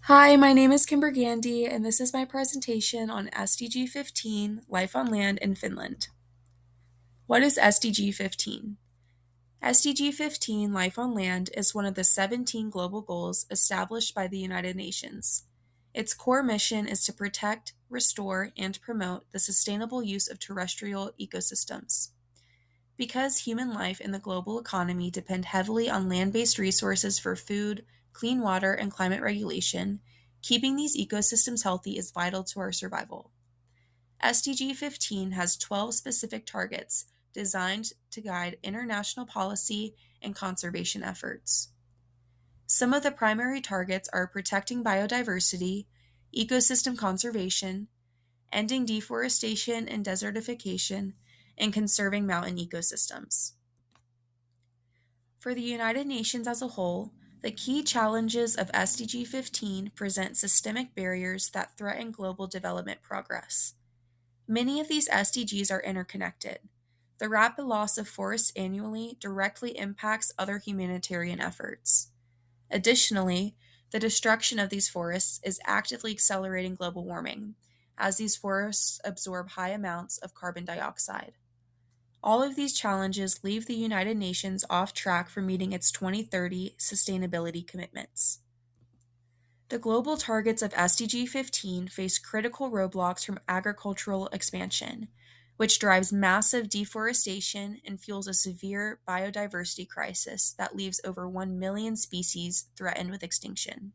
Hi, my name is Kimber Gandy, and this is my presentation on SDG 15, Life on Land in Finland. What is SDG 15? SDG 15, Life on Land, is one of the 17 global goals established by the United Nations. Its core mission is to protect, restore, and promote the sustainable use of terrestrial ecosystems. Because human life and the global economy depend heavily on land-based resources for food, clean water, and climate regulation, keeping these ecosystems healthy is vital to our survival. SDG 15 has 12 specific targets designed to guide international policy and conservation efforts. Some of the primary targets are protecting biodiversity, ecosystem conservation, ending deforestation and desertification, and conserving mountain ecosystems. For the United Nations as a whole, the key challenges of SDG 15 present systemic barriers that threaten global development progress. Many of these SDGs are interconnected. The rapid loss of forests annually directly impacts other humanitarian efforts. Additionally, the destruction of these forests is actively accelerating global warming, as these forests absorb high amounts of carbon dioxide. All of these challenges leave the United Nations off track for meeting its 2030 sustainability commitments. The global targets of SDG 15 face critical roadblocks from agricultural expansion, which drives massive deforestation and fuels a severe biodiversity crisis that leaves over 1 million species threatened with extinction.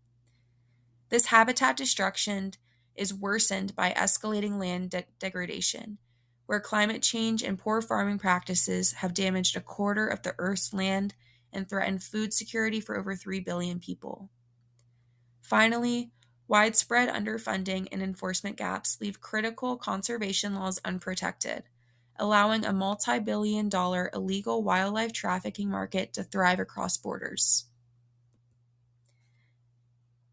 This habitat destruction is worsened by escalating land degradation, where climate change and poor farming practices have damaged a quarter of the Earth's land and threatened food security for over 3 billion people. Finally, widespread underfunding and enforcement gaps leave critical conservation laws unprotected, allowing a multi-billion-dollar illegal wildlife trafficking market to thrive across borders.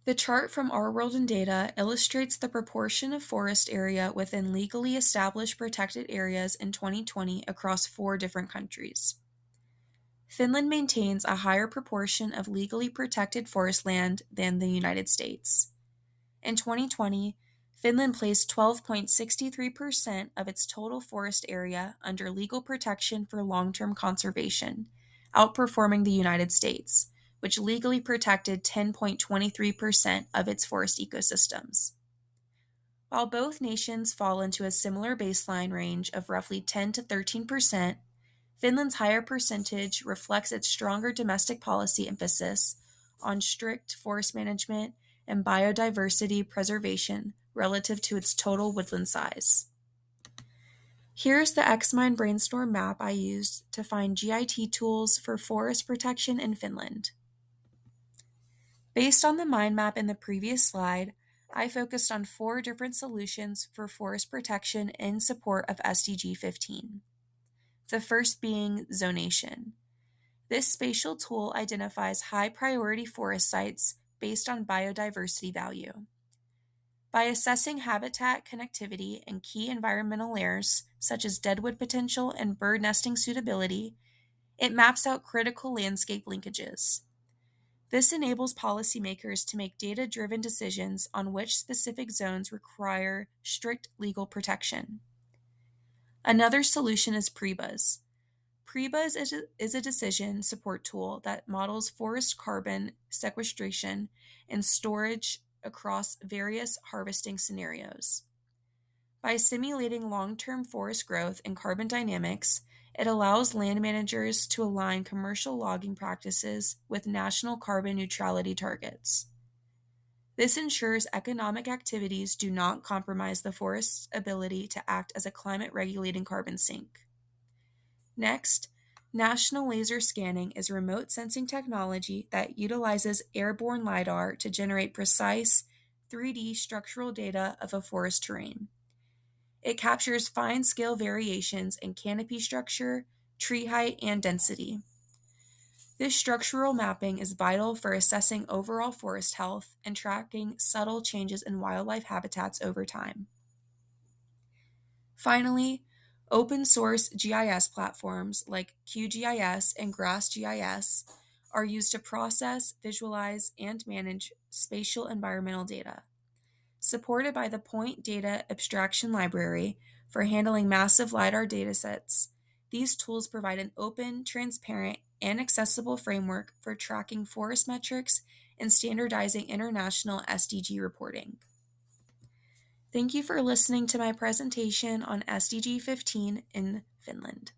The chart from Our World in Data illustrates the proportion of forest area within legally established protected areas in 2020 across 4 different countries. Finland maintains a higher proportion of legally protected forest land than the United States. In 2020, Finland placed 12.63% of its total forest area under legal protection for long-term conservation, outperforming the United States, which legally protected 10.23% of its forest ecosystems. While both nations fall into a similar baseline range of roughly 10 to 13%, Finland's higher percentage reflects its stronger domestic policy emphasis on strict forest management and biodiversity preservation relative to its total woodland size. Here's the XMind brainstorm map I used to find GIT tools for forest protection in Finland. Based on the mind map in the previous slide, I focused on 4 different solutions for forest protection in support of SDG 15. The first being zonation. This spatial tool identifies high-priority forest sites based on biodiversity value. By assessing habitat connectivity and key environmental layers, such as deadwood potential and bird nesting suitability, it maps out critical landscape linkages. This enables policymakers to make data-driven decisions on which specific zones require strict legal protection. Another solution is PREBUS. PREBUS is a decision support tool that models forest carbon sequestration and storage across various harvesting scenarios. By simulating long-term forest growth and carbon dynamics, it allows land managers to align commercial logging practices with national carbon neutrality targets. This ensures economic activities do not compromise the forest's ability to act as a climate-regulating carbon sink. Next, National Laser Scanning is remote sensing technology that utilizes airborne LiDAR to generate precise 3D structural data of a forest terrain. It captures fine-scale variations in canopy structure, tree height, and density. This structural mapping is vital for assessing overall forest health and tracking subtle changes in wildlife habitats over time. Finally, open source GIS platforms like QGIS and GrassGIS are used to process, visualize, and manage spatial environmental data. Supported by the Point Data Abstraction Library for handling massive LiDAR datasets, these tools provide an open, transparent, and accessible framework for tracking forest metrics and standardizing international SDG reporting. Thank you for listening to my presentation on SDG 15 in Finland.